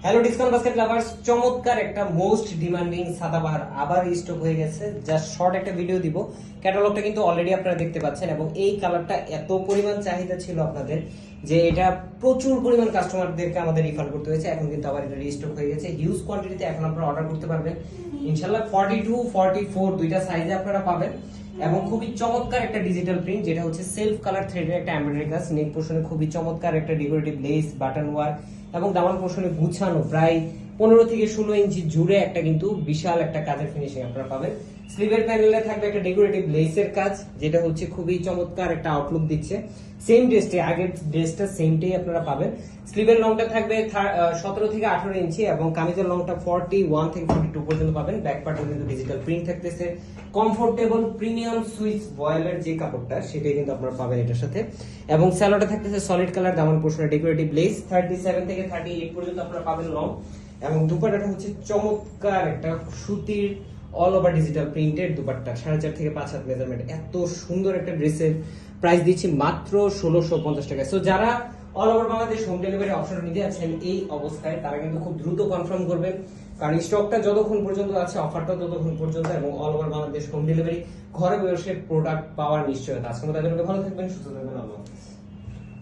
Hello discount basket lovers, চমৎকার একটা most demanding Sadabahar আবার স্টক হয়ে গেছে। জাস্ট শর্ট একটা ভিডিও দিব। ক্যাটালগটা কিন্তু অলরেডি আপনারা দেখতে পাচ্ছেন এবং এই কালারটা এত পরিমাণ চাহিদা ছিল আপনাদের যে এটা প্রচুর পরিমাণ কাস্টমারদেরকে আমাদের রিফান্ড করতে হয়েছে। এখন কিন্তু আবার এটা রিস্টক হয়ে গেছে হিউজ কোয়ান্টিটিতে। এখন আপনারা অর্ডার করতে পারবেন ইনশাল্লাহ। 42, 44 দুইটা সাইজে আপনারা পাবেন এবং খুবই চমৎকার একটা ডিজিটাল প্রিন্ট, যেটা হচ্ছে সেলফ কালার থ্রেডের একটা এমব্রয়ডারি কাজ। নেক পোর্শনে খুবই চমৎকার একটা ডেকোরেটিভ লেস, বাটন ওয়ার্ক এবং দামান পোর্শনে গুছানো প্রায় 15 থেকে 16 ইঞ্চি জুড়ে একটা কিন্তু বিশাল একটা কাজের ফিনিশিং আপনারা পাবেন। স্লিভের প্যানেলে থাকবে একটা ডেকোরেটিভ লেসের কাজ, যেটা হচ্ছে খুবই চমৎকার একটা আউটলুক দিচ্ছে। সেম ড্রেসটি, আগের ড্রেসটা সেমটাই আপনারা পাবেন। স্লিভের লংটা থাকবে 17 থেকে 18 ইঞ্চি এবং কামিজের লংটা 41 থেকে 42 পর্যন্ত পাবেন। ব্যাক পার্টে কিন্তু ডিজিটাল প্রিন্ট থাকতেছে। কমফোর্টেবল প্রিমিয়াম সুইস ভয়েলের যে কাপড়টা সেটাই কিন্তু আপনারা পাবেন এটার সাথে। এবং স্যালোটা থাকতেছে সলিড কালার, দামান পোর্শনে ডেকোরেটিভ লেস। 37 থেকে 38 পর্যন্ত আপনারা পাবেন লং। এবং দুপাট্টাটা হচ্ছে চমৎকার একটা সুতির অল ওভার ডিজিটাল প্রিন্টের দুপাট্টা, 4.5 থেকে 5 হাত মেজারমেন্ট। এত সুন্দর একটা ড্রেসের প্রাইস দিচ্ছি মাত্র 1650 টাকা। সো যারা all over Bangladesh home delivery option নিতে আছেন এই অবস্থায়, তারা কিন্তু খুব দ্রুত কনফার্ম করবেন, কারণ স্টকটা যতক্ষণ পর্যন্ত আছে, অফারটা ততক্ষণ পর্যন্ত, এবং all over Bangladesh home delivery ঘরে বসে প্রোডাক্ট পাওয়ার নিশ্চয়তা। আজকে মতো ভালো থাকবেন, সুস্থ থাকবেন। আল্লাহ হাফেজ।